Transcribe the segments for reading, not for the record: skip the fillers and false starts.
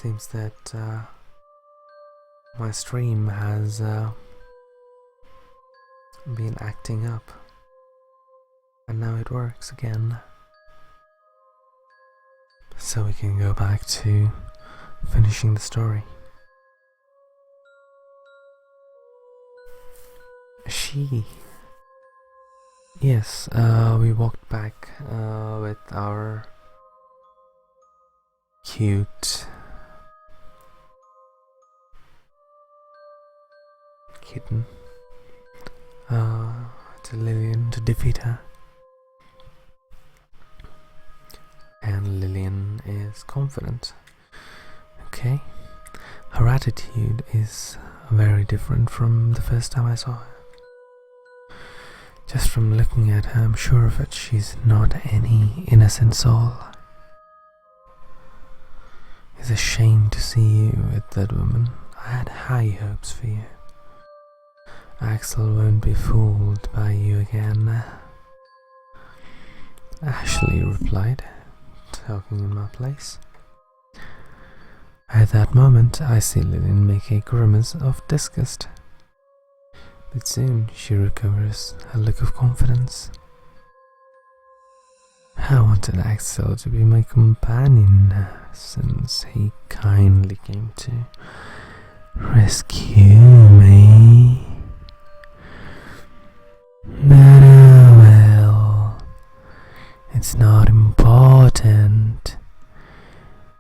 Seems that my stream has been acting up, and now it works again. So we can go back to finishing the story. Yes, we walked back with our cute kitten to Lillian to defeat her. And Lillian is confident. Okay. Her attitude is very different from the first time I saw her. Just from looking at her, I'm sure of it, she's not any innocent soul. It's a shame to see you with that woman. I had high hopes for you. Axel won't be fooled by you again. Ashley replied, talking in my place. At that moment, I see Lillian make a grimace of disgust. But soon she recovers a look of confidence. I wanted Axel to be my companion since he kindly came to rescue me. But oh well, it's not important.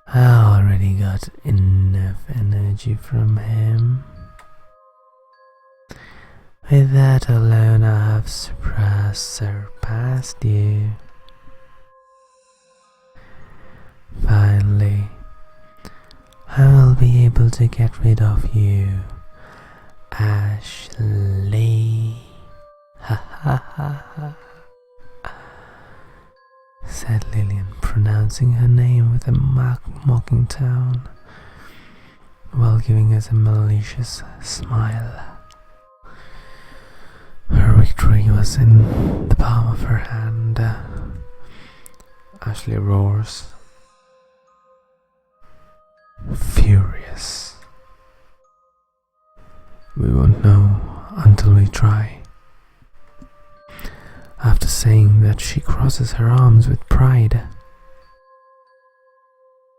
I already got enough energy from him. With that alone, I have surpassed you. Finally, I will be able to get rid of you, Ashley. Ha ha ha ha, said Lillian, pronouncing her name with a mocking tone, while giving us a malicious smile. Her victory was in the palm of her hand. Ashley roars, furious. We won't know until we try. After saying that, she crosses her arms with pride.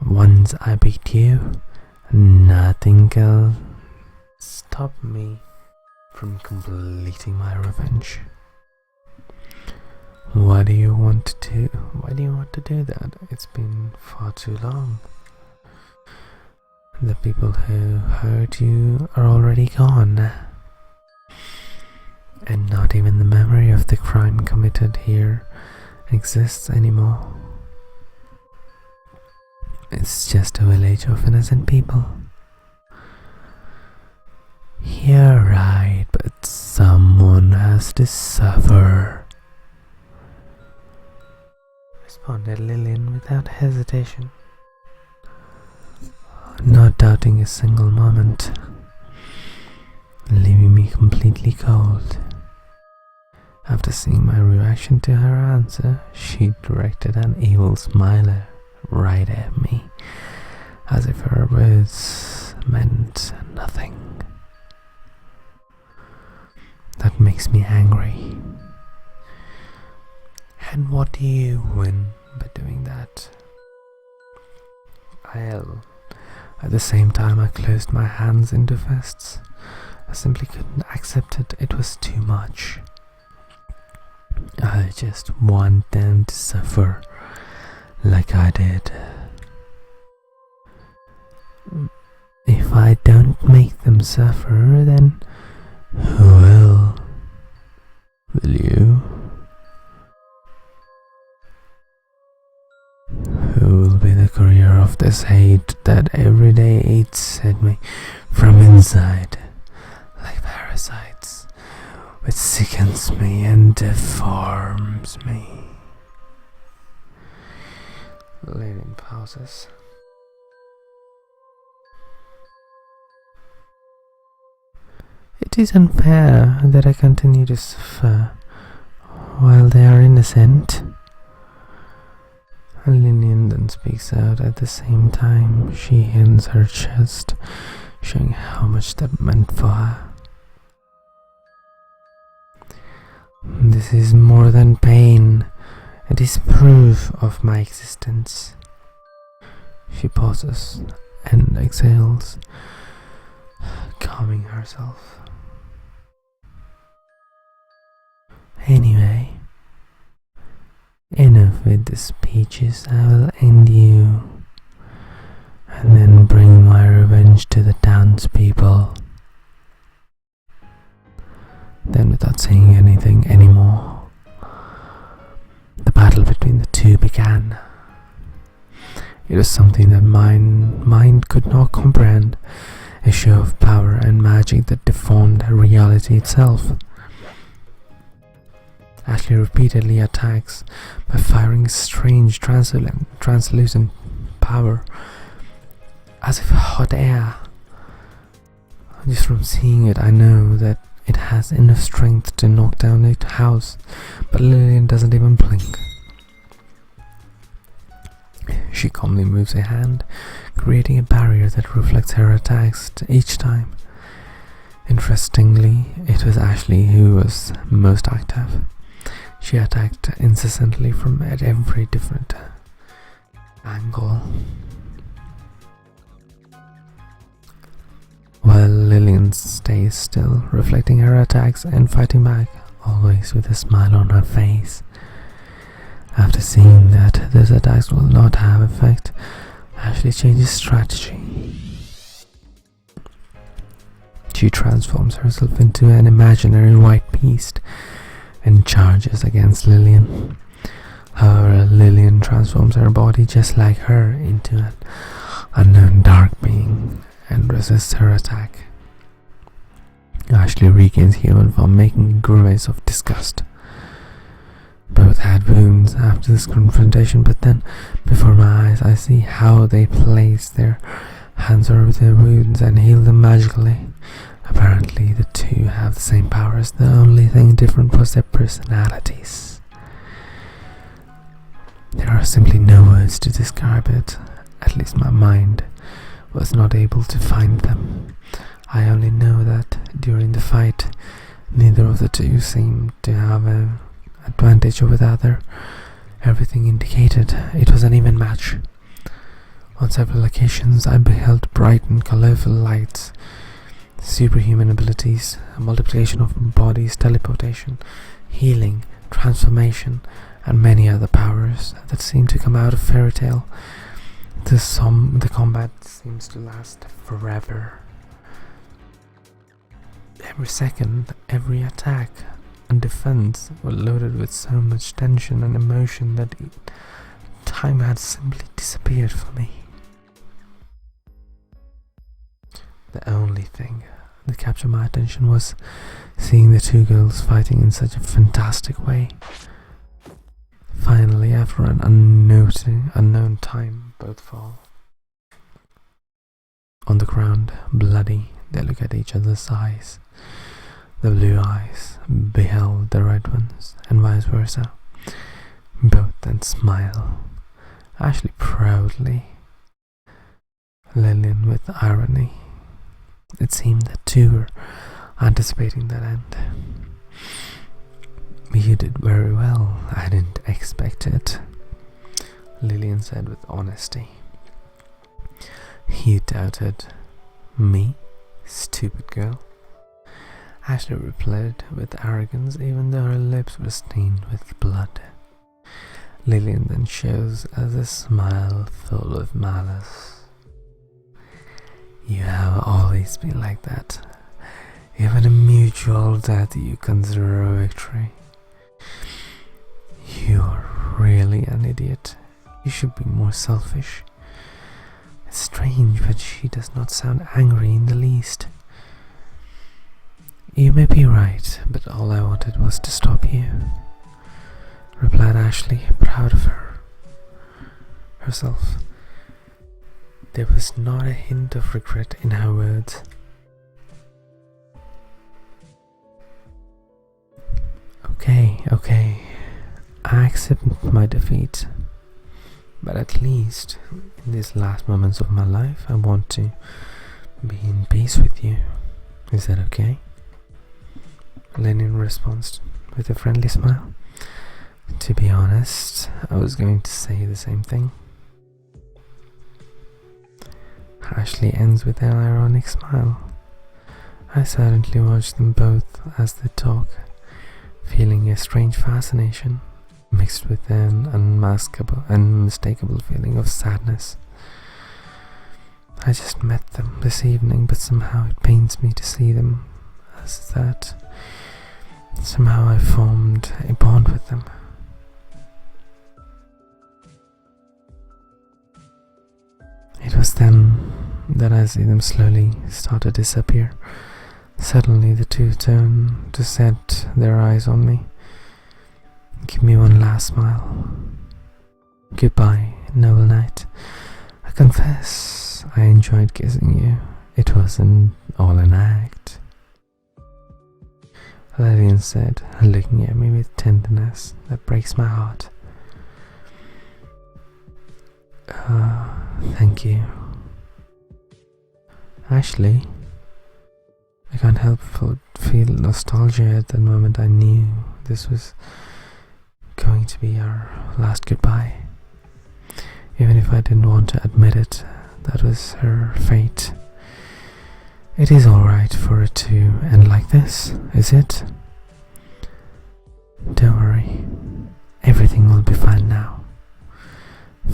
Once I beat you, nothing can stop me from completing my revenge. Why do you want to do that? It's been far too long. The people who hurt you are already gone, and not even the memory of the crime committed here exists anymore. It's just a village of innocent people. You're right, but someone has to suffer, responded Lillian without hesitation, not doubting a single moment, leaving me completely cold. After seeing my reaction to her answer, she directed an evil smile right at me, as if her words meant nothing. That makes me angry. And what do you win by doing that? At the same time, I closed my hands into fists. I simply couldn't accept it. It was too much. I just want them to suffer like I did. If I don't make them suffer, then who will? Will you? Who will be the courier of this hate that every day eats at me from inside, like parasites, which sickens me and deforms me? Lillian pauses. It is unfair that I continue to suffer while they are innocent. Lillian then speaks speaks out at the same time. She hands her chest, showing how much that meant for her. This is more than pain. It is proof of my existence. She pauses and exhales, calming herself. Anyway, enough with the speeches. I will end you and then bring my revenge to the townspeople. Then, without saying anything anymore, the battle between the two began. It was something that my mind could not comprehend, a show of power and magic that deformed reality itself. Ashley repeatedly attacks by firing strange translucent power, as if hot air. Just from seeing it, I know that it has enough strength to knock down a house, but Lillian doesn't even blink. She calmly moves a hand, creating a barrier that reflects her attacks each time. Interestingly, it was Ashley who was most active. She attacked incessantly from at every different angle, while Lillian stays still, reflecting her attacks and fighting back, always with a smile on her face. After seeing that those attacks will not have effect, Ashley changes strategy. She transforms herself into an imaginary white beast and charges against Lillian. However, Lillian transforms her body just like her into an unknown dark being and resists her attack. Ashley regains human form, making a grimace of disgust. Both had wounds after this confrontation, but then, before my eyes, I see how they place their hands over their wounds and heal them magically. Apparently, the two have the same powers. The only thing different was their personalities. There are simply no words to describe it. At least my mind was not able to find them. I only know that during the fight, neither of the two seemed to have an advantage over the other. Everything indicated it was an even match. On several occasions, I beheld bright and colorful lights, superhuman abilities, a multiplication of bodies, teleportation, healing, transformation, and many other powers that seem to come out of fairy tale. The combat seems to last forever. Every second, every attack and defense were loaded with so much tension and emotion that time had simply disappeared for me. The only thing that captured my attention was seeing the two girls fighting in such a fantastic way. Finally, after an unknown time, both fall. On the ground, bloody, they look at each other's eyes. The blue eyes beheld the red ones, and vice versa. Both then smile, Ashley proudly, Lillian with irony. It seemed that two were anticipating that end. You did very well. I didn't expect it, Lillian said with honesty. You doubted me, stupid girl? Ashley replied with arrogance, even though her lips were stained with blood. Lillian then shows us a smile full of malice. You have always been like that. Even a mutual death you consider a victory. You're really an idiot. You should be more selfish. It's strange, but she does not sound angry in the least. You may be right, but all I wanted was to stop you, replied Ashley, proud of herself. There was not a hint of regret in her words. Okay, I accept my defeat. But at least in these last moments of my life, I want to be in peace with you. Is that okay? Lenin responds with a friendly smile. To be honest, I was going to say the same thing. Ashley ends with an ironic smile. I silently watch them both as they talk, feeling a strange fascination mixed with an unmistakable feeling of sadness. I just met them this evening, but somehow it pains me to see them as that. Somehow I formed a bond with them. It was then that I see them slowly start to disappear. Suddenly the two turn to set their eyes on me. Give me one last smile. Goodbye, noble knight. I confess I enjoyed kissing you. It wasn't all an act. Lillian said, looking at me with tenderness that breaks my heart. Thank you. Ashley, I can't help but feel nostalgia at the moment. I knew this was going to be our last goodbye. Even if I didn't want to admit it, that was her fate. It is alright for it to end like this, is it? Don't worry, everything will be fine now.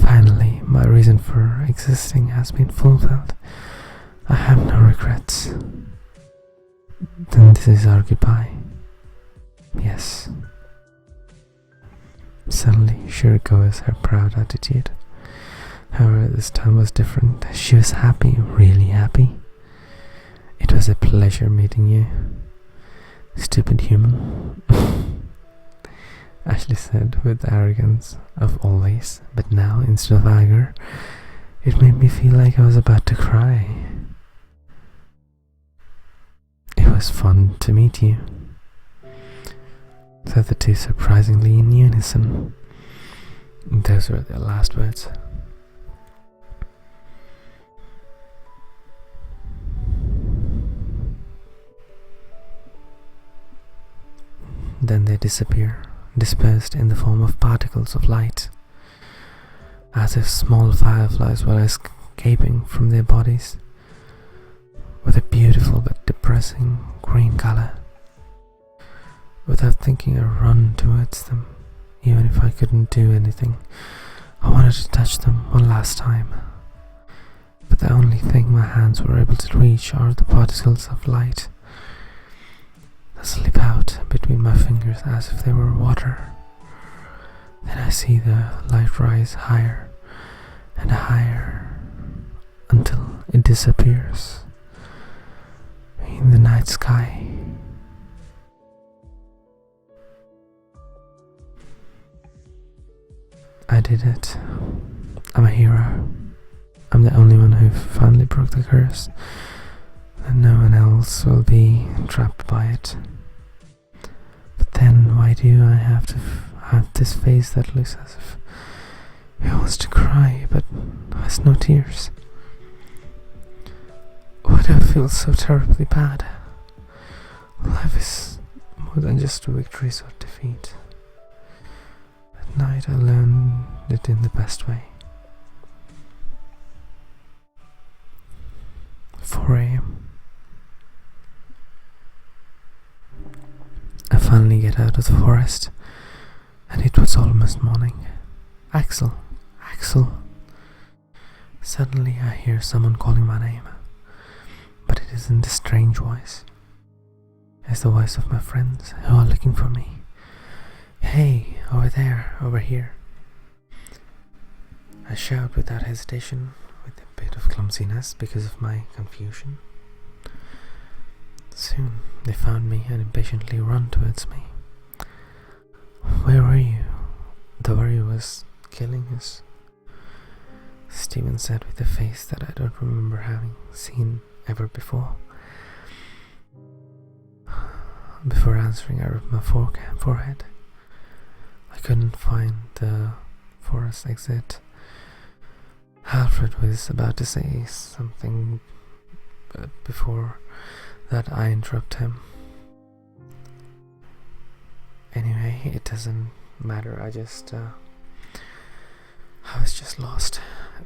Finally, my reason for existing has been fulfilled. I have no regrets. Then this is our goodbye. Yes. Suddenly, she recovers her proud attitude. However, this time was different. She was happy, really happy. It was a pleasure meeting you, stupid human. Ashley said with the arrogance of always, but now, instead of anger, it made me feel like I was about to cry. It was fun to meet you, said the two surprisingly in unison. Those were their last words. Then they disappear, dispersed in the form of particles of light, as if small fireflies were escaping from their bodies, with a beautiful but depressing green color. Without thinking, I run towards them, even if I couldn't do anything. I wanted to touch them one last time, but the only thing my hands were able to reach are the particles of light that slip out between my fingers as if they were water. Then I see the light rise higher and higher until it disappears in the night sky. I did it. I'm a hero. I'm the only one who finally broke the curse, and no one else will be trapped by it. But then why do I have to have this face that looks as if it wants to cry but has no tears? Why do I feel so terribly bad? Life is more than just victories or defeat. At night I learned it in the best way. 4 a.m. I finally get out of the forest, and it was almost morning. Axel, Axel. Suddenly I hear someone calling my name, but it isn't a strange voice. It's the voice of my friends who are looking for me. Hey, over there, over here. I shout without hesitation, with a bit of clumsiness because of my confusion. Soon they found me and impatiently run towards me. Where were you? The worry was killing us, Stephen said with a face that I don't remember having seen ever before. Before answering, I rubbed my forehead. I couldn't find the forest exit, Alfred was about to say something, but before that I interrupt him. Anyway, it doesn't matter. I was just lost.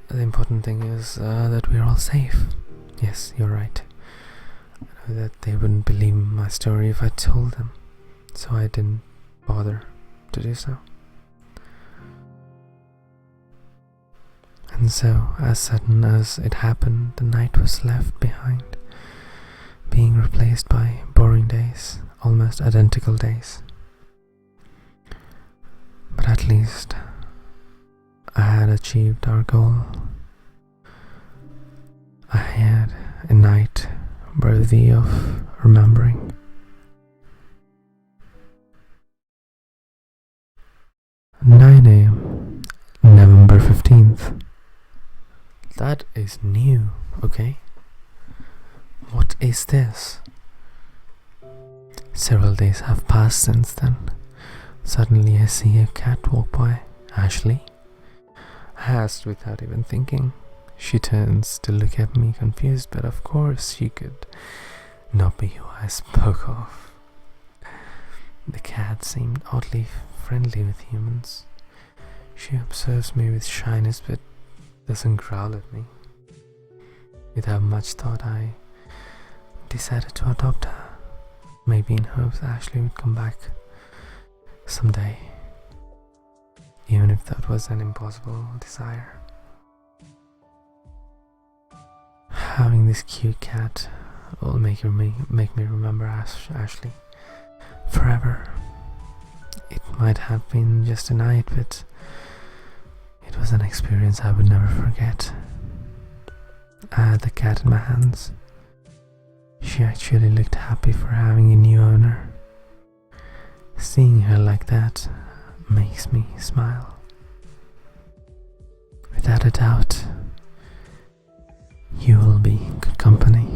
The important thing is that we're all safe. Yes, you're right. I know that they wouldn't believe my story if I told them, so I didn't bother to do so. And so, as sudden as it happened, the night was left behind, being replaced by boring days, almost identical days. But at least I had achieved our goal. I had a night worthy of remembering. At 9 a.m., November 15th. That is new, okay? What is this? Several days have passed since then. Suddenly I see a cat walk by. Ashley? I asked without even thinking. She turns to look at me confused, but of course she could not be who I spoke of. The cat seemed oddly friendly with humans. She observes me with shyness but doesn't growl at me. Without much thought, I decided to adopt her, maybe in hopes Ashley would come back someday, even if that was an impossible desire. Having this cute cat will make me remember Ashley forever. It might have been just a night, but it was an experience I would never forget. I had the cat in my hands. She actually looked happy for having a new owner. Seeing her like that makes me smile. Without a doubt, you will be good company.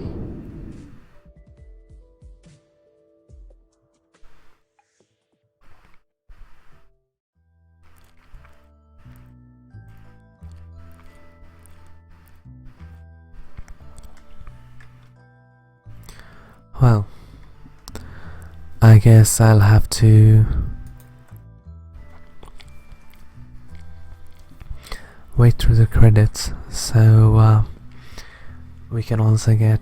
Well, I guess I'll have to wait through the credits, so we can also get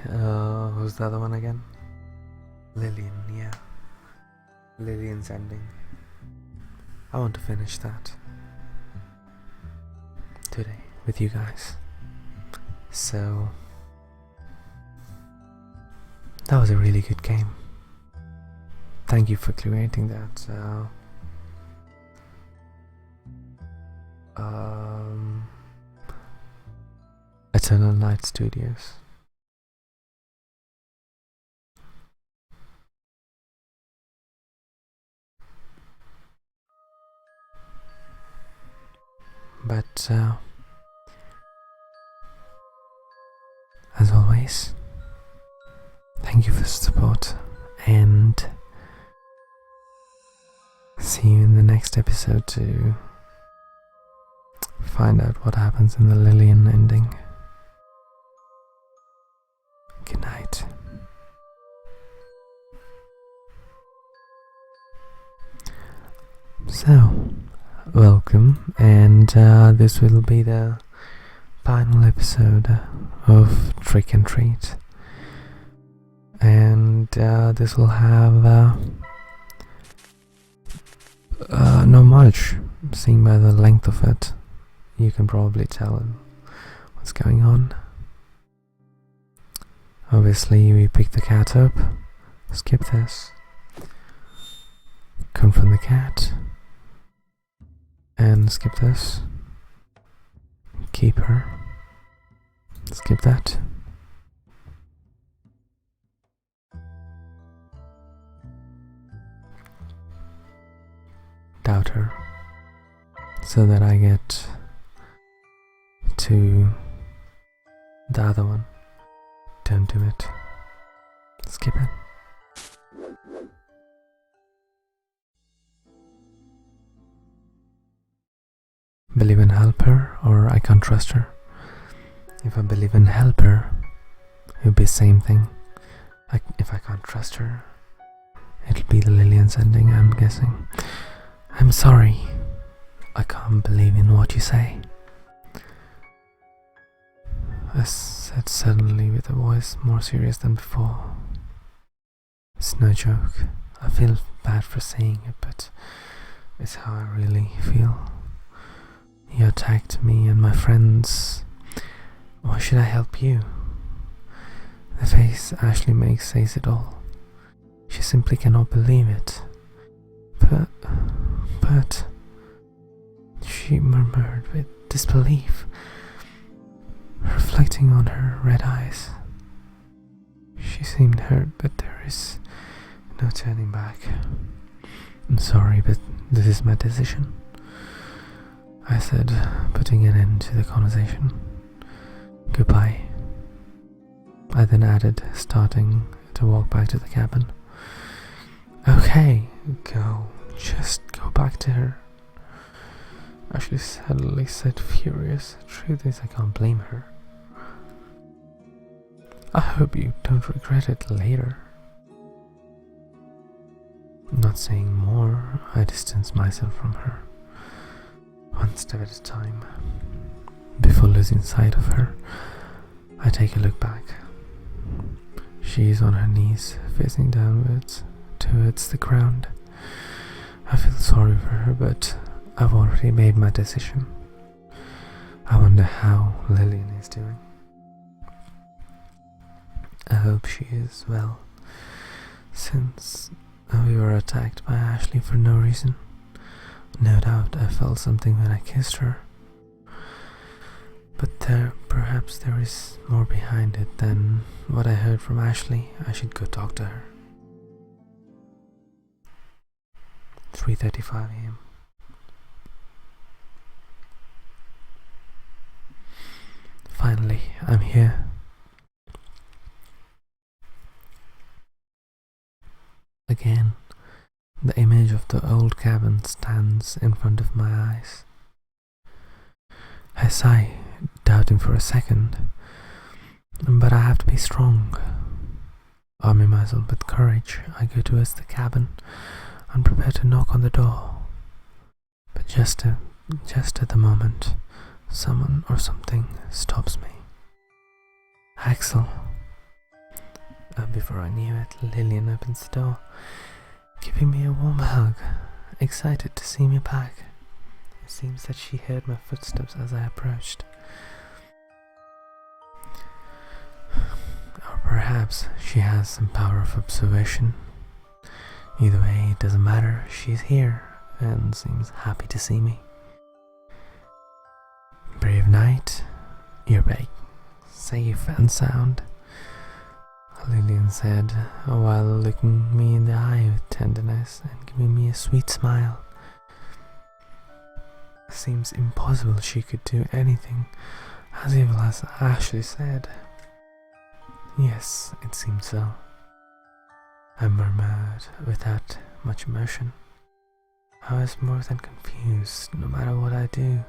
who's the other one again? Lillian, yeah. Lillian's ending. I want to finish that today with you guys. So that was a really good game. Thank you for creating that. Eternal Night Studios. But as always, thank you for the support, and see you in the next episode to find out what happens in the Lillian ending. Good night. So, welcome, and this will be the final episode of Trick and Treat, and this will have not much. Seeing by the length of it, you can probably tell what's going on. Obviously, we pick the cat up, skip this, confront the cat, and skip this, keep her, skip that, doubt her, so that I get to the other one. Don't do it. Skip it. believe in help her or I can't trust her. If I believe in help her, it would be the same thing. If I can't trust her, it'll be the Lillian's ending, I'm guessing. I'm sorry. I can't believe in what you say. I said suddenly with a voice more serious than before. It's no joke. I feel bad for saying it, but it's how I really feel. You attacked me and my friends. Why should I help you? The face Ashley makes says it all. She simply cannot believe it. But, she murmured with disbelief, reflecting on her red eyes. She seemed hurt, but there is no turning back. I'm sorry, but this is my decision, I said, putting an end to the conversation. Goodbye. I then added, starting to walk back to the cabin. Okay, just go back to her. Ashley suddenly said, furious. Truth is, I can't blame her. I hope you don't regret it later. Not saying more, I distanced myself from her, one step at a time. Before losing sight of her, I take a look back. She is on her knees, facing downwards towards the ground. I feel sorry for her, but I've already made my decision. I wonder how Lillian is doing. I hope she is well, since we were attacked by Ashley for no reason. No doubt I felt something when I kissed her. But perhaps there is more behind it than what I heard from Ashley. I should go talk to her. 3:35 a.m. Finally, I'm here. Again, the image of the old cabin stands in front of my eyes. I sigh, doubting for a second, but I have to be strong. Arming myself with courage, I go towards the cabin and prepare to knock on the door. But just at the moment, someone or something stops me. Axel. Before I knew it, Lillian opens the door, giving me a warm hug, excited to see me back. It seems that she heard my footsteps as I approached. Or perhaps she has some power of observation. Either way, it doesn't matter. She's here and seems happy to see me. Brave night, you're back, safe and sound, Lillian said, while looking me in the eye with tenderness and giving me a sweet smile. It seems impossible she could do anything as evil as Ashley said. Yes, it seems so, I murmured without much emotion. I was more than confused. No matter what I do,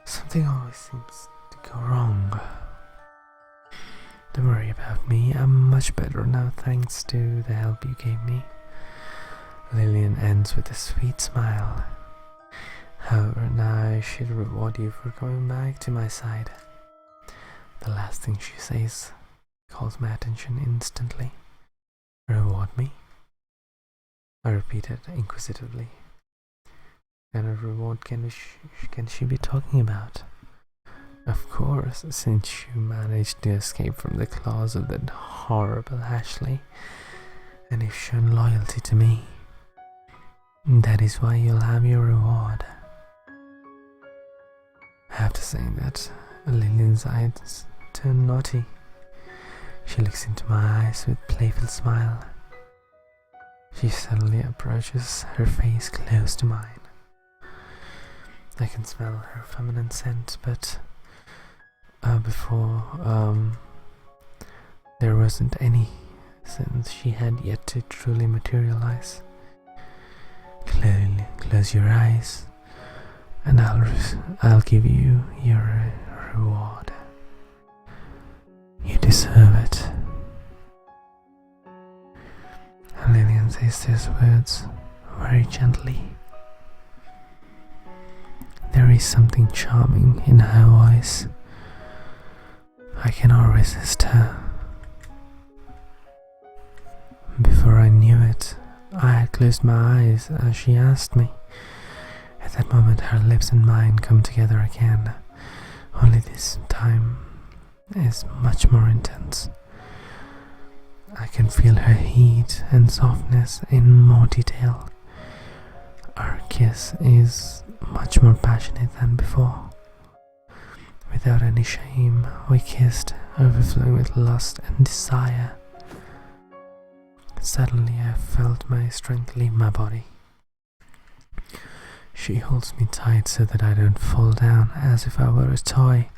something always seems to go wrong. Don't worry about me, I'm much better now thanks to the help you gave me. Lillian ends with a sweet smile. However, now I should reward you for coming back to my side. The last thing she says calls my attention instantly. Reward me? I repeated inquisitively. What kind of reward can she be talking about? Of course, since you managed to escape from the claws of that horrible Ashley, and you've shown loyalty to me, that is why you'll have your reward. I have to say that Lillian's eyes turn naughty. She looks into my eyes with a playful smile. She suddenly approaches, her face close to mine. I can smell her feminine scent, but before there wasn't any, since she had yet to truly materialize. Close your eyes and I'll give you your reward. You deserve it. And Lillian says these words very gently. There is something charming in her voice. I cannot resist her. Before I knew it, I had closed my eyes as she asked me. At that moment her lips and mine come together again, only this time is much more intense. I can feel her heat and softness in more detail. Our kiss is much more passionate than before. Without any shame, we kissed, overflowing with lust and desire. Suddenly I felt my strength leave my body. She holds me tight so that I don't fall down, as if I were a toy.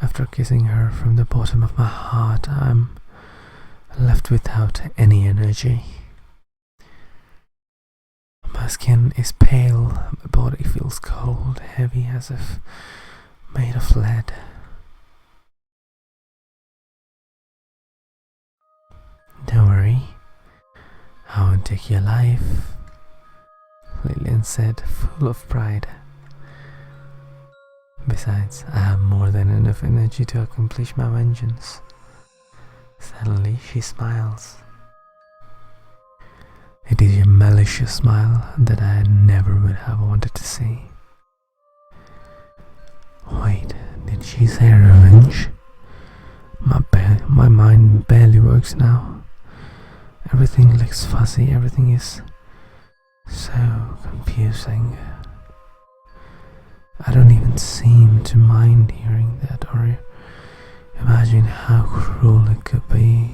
After kissing her from the bottom of my heart, I'm left without any energy. My skin is pale, my body feels cold, heavy, as if made of lead. Don't worry, I won't take your life, Lillian said, full of pride. Besides, I have more than enough energy to accomplish my vengeance. Suddenly she smiles. It is a malicious smile that I never would have wanted to see. Wait, did she say revenge? My mind barely works now. Everything looks fuzzy, everything is so confusing. I don't even seem to mind hearing that or imagine how cruel it could be.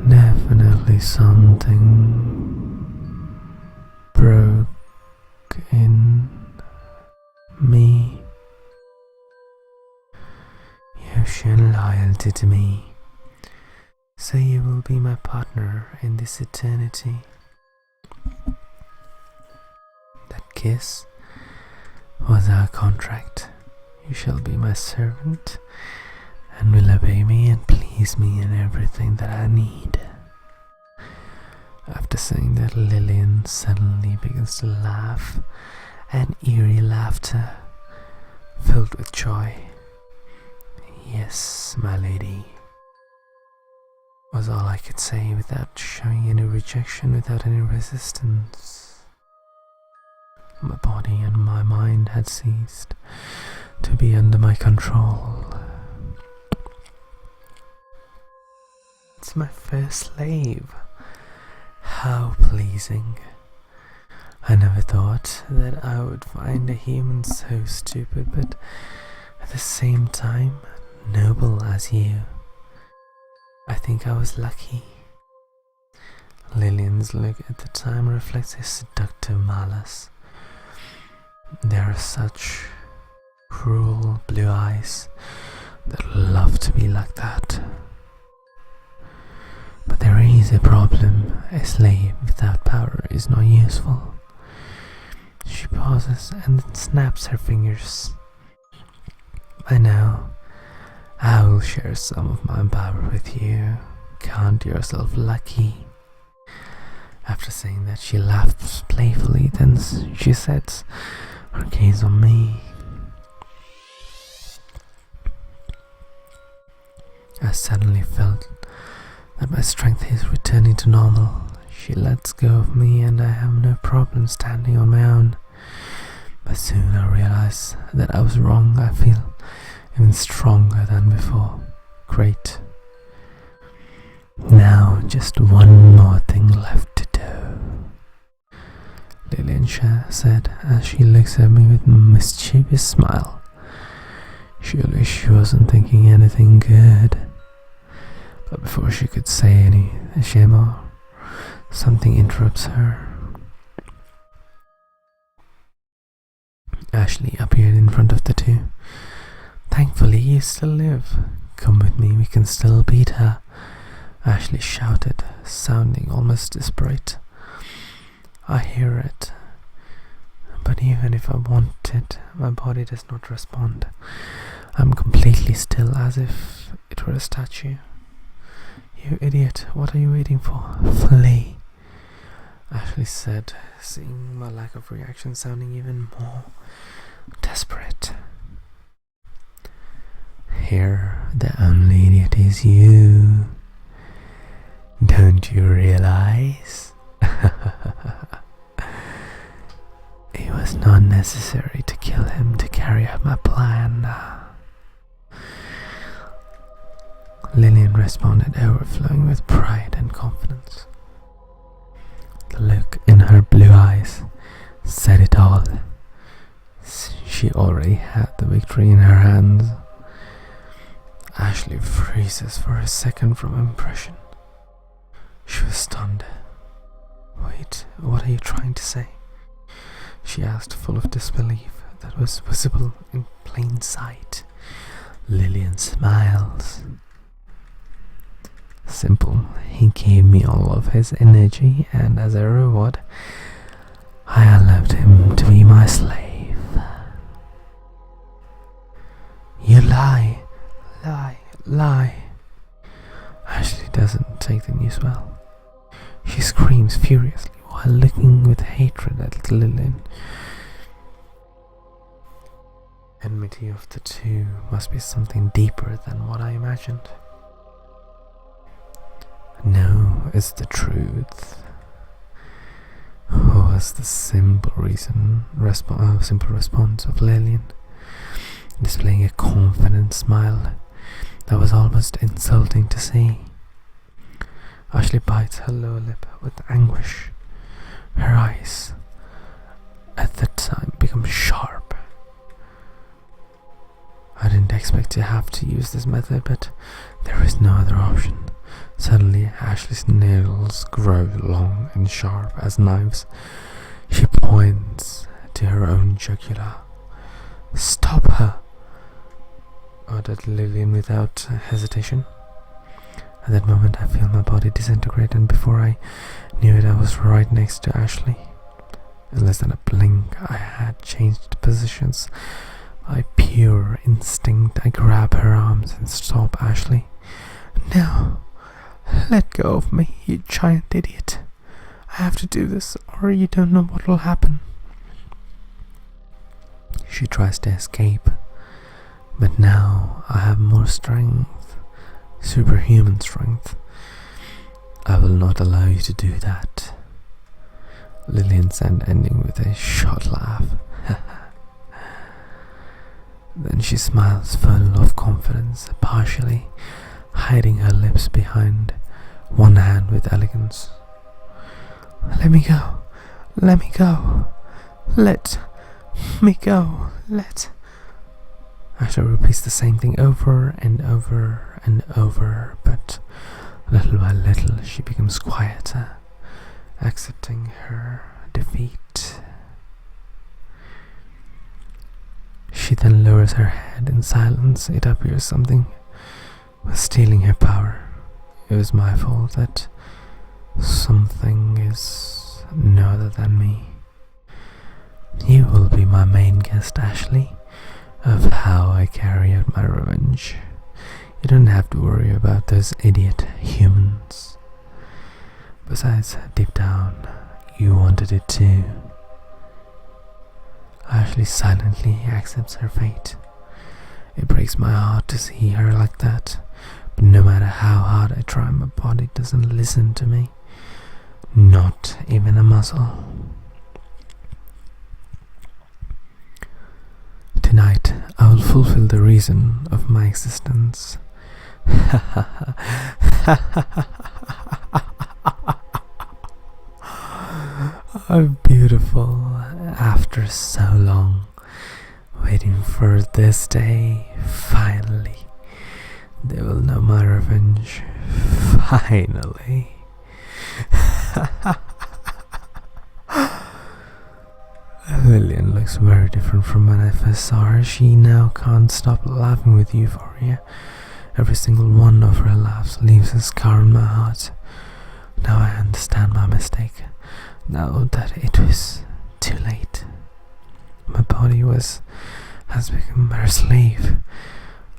Definitely something broke in me. You've shown loyalty to me, so you will be my partner in this eternity. That kiss was our contract. You shall be my servant and will obey me and please me in everything that I need. After saying that, Lillian suddenly begins to laugh, an eerie laughter filled with joy. Yes, my lady, was all I could say without showing any rejection, without any resistance. My body and my mind had ceased to be under my control. It's my first slave. How pleasing. I never thought that I would find a human so stupid, but at the same time noble as you. I think I was lucky. Lillian's look at the time reflects a seductive malice. There are such cruel blue eyes that love to be like that. But there is a problem. A slave without power is not useful. She pauses and then snaps her fingers. I know. I will share some of my power with you. Count yourself lucky. After saying that, she laughs playfully, then she sets her gaze on me. I suddenly felt that my strength is returning to normal. She lets go of me and I have no problem standing on my own. But soon I realize that I was wrong. I feel even stronger than before. Great. Now just one more thing left to do, Lillian said as she looks at me with a mischievous smile. Surely she wasn't thinking anything good. But before she could say any more, something interrupts her. Ashley appeared in front of the two. Thankfully, you still live. Come with me, we can still beat her, Ashley shouted, sounding almost desperate. I hear it. even if I want it, my body does not respond. I'm completely still, as if it were a statue. You idiot, what are you waiting for? Flee, Ashley said, seeing my lack of reaction sounding even more desperate. Here, the only idiot is you. Don't you realize? It was not necessary to kill him to carry out my plan. Lillian responded, overflowing with pride and confidence. The look in her blue eyes said it all. She already had the victory in her hands. Ashley freezes for a second from impression. She was stunned. Wait, what are you trying to say? She asked, full of disbelief that was visible in plain sight. Lillian smiles. Simple. He gave me all of his energy, and as a reward, I allowed him to be my slave. You lie. Ashley doesn't take the news well. She screams furiously while looking with hatred at Lillian. Enmity of the two must be something deeper than what I imagined. No, it's the truth. Was the simple response of Lillian, displaying a confident smile that was almost insulting to see. Ashley bites her lower lip with anguish. Her eyes, at that time, become sharp. I didn't expect to have to use this method, but there is no other option. Suddenly, Ashley's nails grow long and sharp as knives. She points to her own jugular. Stop her, ordered Lillian without hesitation. At that moment, I feel my body disintegrate, and before I knew it, I was right next to Ashley. In less than a blink, I had changed positions. By pure instinct, I grab her arms and stop Ashley. No! Let go of me, you giant idiot. I have to do this, or you don't know what will happen. She tries to escape, but now I have more strength, superhuman strength. I will not allow you to do that. Lillian said, ending with a short laugh. Then she smiles, full of confidence, partially hiding her lips behind one hand with elegance. Let me go. Let me go. Let me go. Let. Ashley repeats the same thing over and over and over, but little by little she becomes quieter, accepting her defeat. She then lowers her head in silence. It appears something was stealing her power. It was my fault. That something is no other than me. You will be my main guest, Ashley, of how I carry out my revenge. You don't have to worry about those idiot humans. Besides, deep down, you wanted it too. Ashley silently accepts her fate. It breaks my heart to see her like that, but no matter how hard I try, my body doesn't listen to me. Not even a muscle. Tonight, I will fulfill the reason of my existence. Oh, beautiful. After so long, waiting for this day, finally, they will know my revenge. Finally. Lillian looks very different from when I first saw her. She now can't stop laughing with euphoria. Every single one of her laughs leaves a scar on my heart. Now I understand my mistake. Now that it was too late. has become her slave.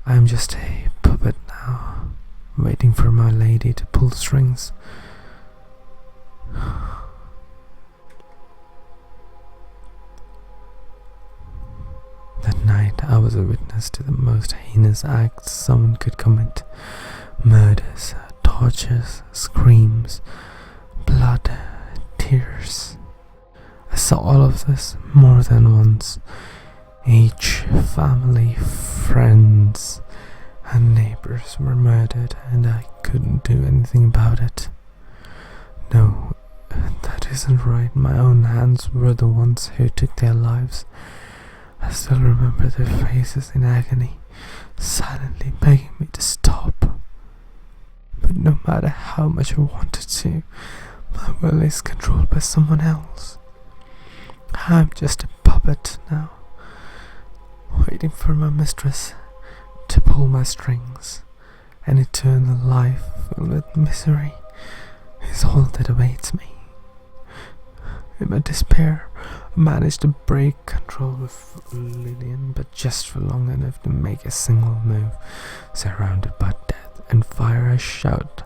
I am just a puppet now, waiting for my lady to pull strings. That night I was a witness to the most heinous acts someone could commit. Murders, tortures, screams, blood, tears. I saw all of this more than once. Each family, friends, and neighbors were murdered, and I couldn't do anything about it. No, that isn't right. My own hands were the ones who took their lives. I still remember their faces in agony, silently begging me to stop. But no matter how much I wanted to, my will is controlled by someone else. I'm just a puppet now, waiting for my mistress to pull my strings. An eternal life filled with misery is all that awaits me. In my despair, I managed to break control of Lillian, but just for long enough to make a single move. Surrounded by death and fire, I shout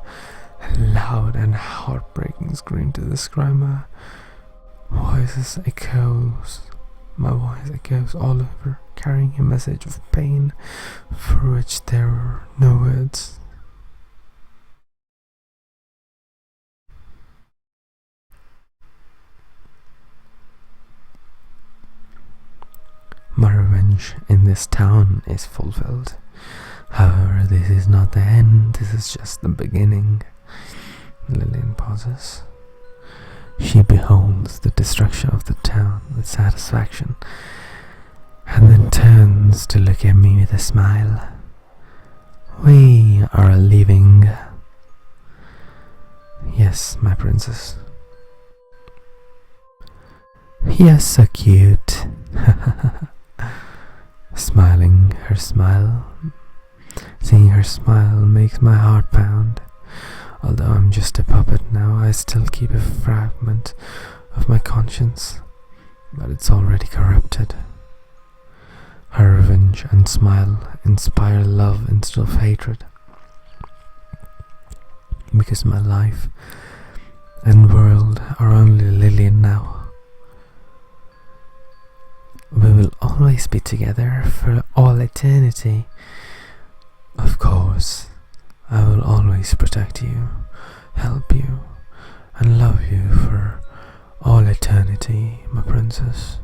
a loud and heartbreaking scream to describe my voice echoes all over, carrying a message of pain for which there were no words. My revenge in this town is fulfilled. However, this is not the end, this is just the beginning. Lillian pauses. She beholds the destruction of the town with satisfaction, and then turns to look at me with a smile. We are leaving. Yes, my princess. You're so cute. Smiling her smile. Seeing her smile makes my heart pound. Although I'm just a puppet now, I still keep a fragment of my conscience, but it's already corrupted. Her revenge and smile inspire love instead of hatred, because my life and world are only Lillian now. We will always be together for all eternity. Of course, I will always protect you, help you, and love you for all eternity, my princess.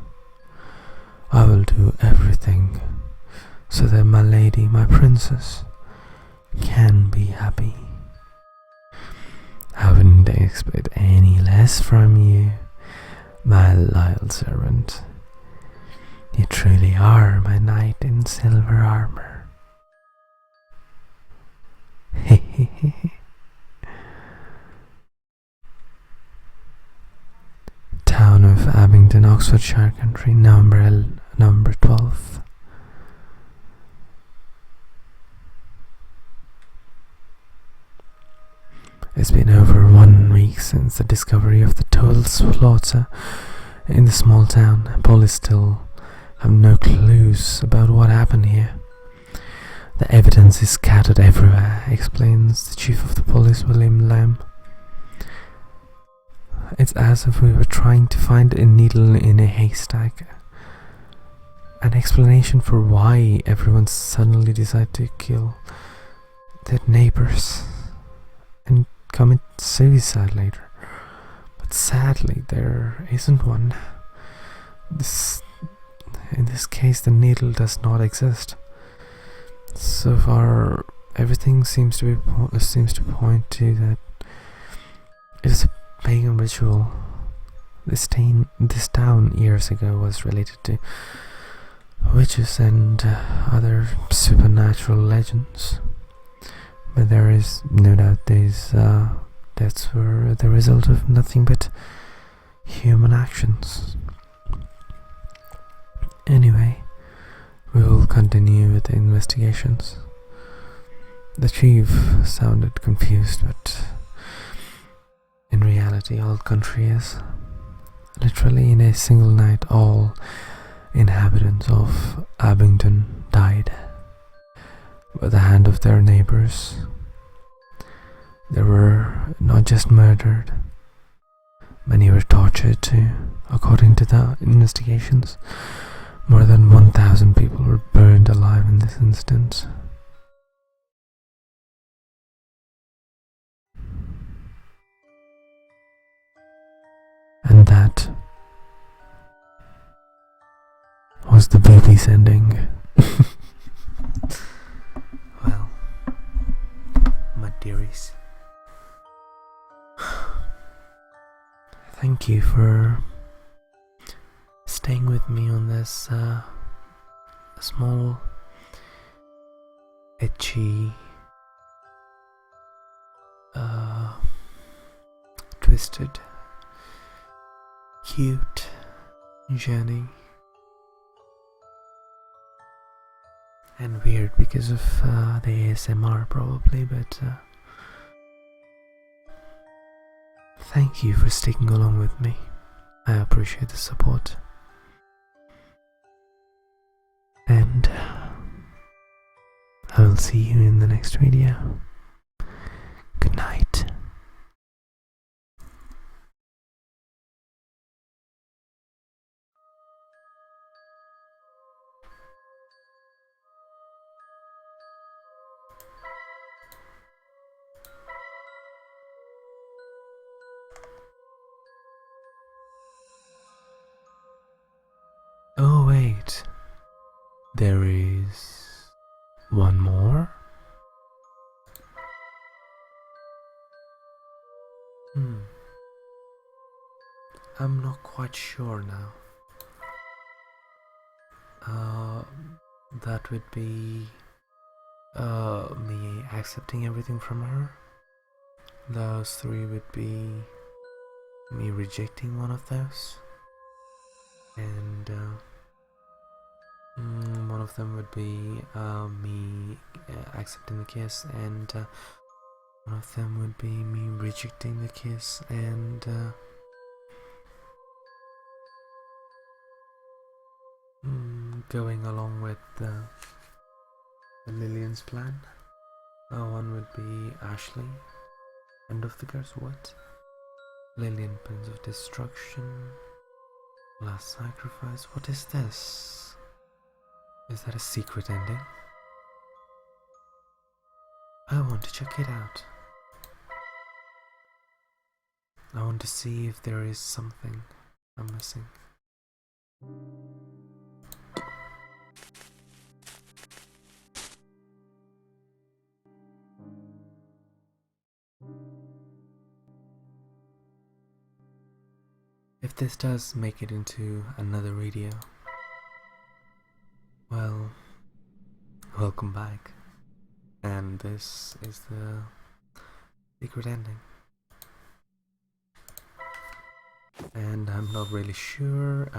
I will do everything so that my lady, my princess, can be happy. I wouldn't expect any less from you, my loyal servant. You truly are my knight in silver armor. Town of Abingdon, Oxfordshire country, number 12. It's been over 1 week since the discovery of the total slaughter in the small town. Police still have no clues about what happened here. The evidence is scattered everywhere, explains the chief of the police, William Lamb. It's as if we were trying to find a needle in a haystack. An explanation for why everyone suddenly decided to kill their neighbors and commit suicide later. But sadly, there isn't one. In this case, the needle does not exist. So far, everything seems to point to that it is a pagan ritual. This town years ago was related to witches and other supernatural legends. But there is no doubt these deaths were the result of nothing but human actions. Anyway, we will continue with the investigations. The chief sounded confused, but in reality all country is. Literally in a single night all inhabitants evidence of Abingdon died by the hand of their neighbors. They were not just murdered, many were tortured too. According to the investigations, more than 1,000 people were burned alive in this instance. And that was the baby's ending. Well, my dearies, thank you for staying with me on this small, itchy, twisted, cute journey. And weird because of the ASMR probably, but thank you for sticking along with me. I appreciate the support. And I will see you in the next video. Good night. Oh wait, there is one more? I'm not quite sure now. That would be me accepting everything from her. Those three would be me rejecting one of those. And one of them would be me accepting the kiss, and one of them would be me rejecting the kiss and going along with the Lillian's plan. One would be Ashley, end of the curse. What? Lillian, Prince of Destruction, Last Sacrifice. What is this? Is that a secret ending? I want to check it out. I want to see if there is something I'm missing. If this does make it into another video, well, welcome back. And this is the secret ending. And I'm not really sure,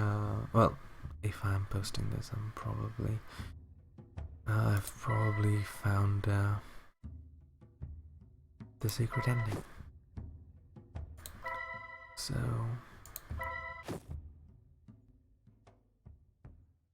well, if I'm posting this, I've probably found the secret ending. So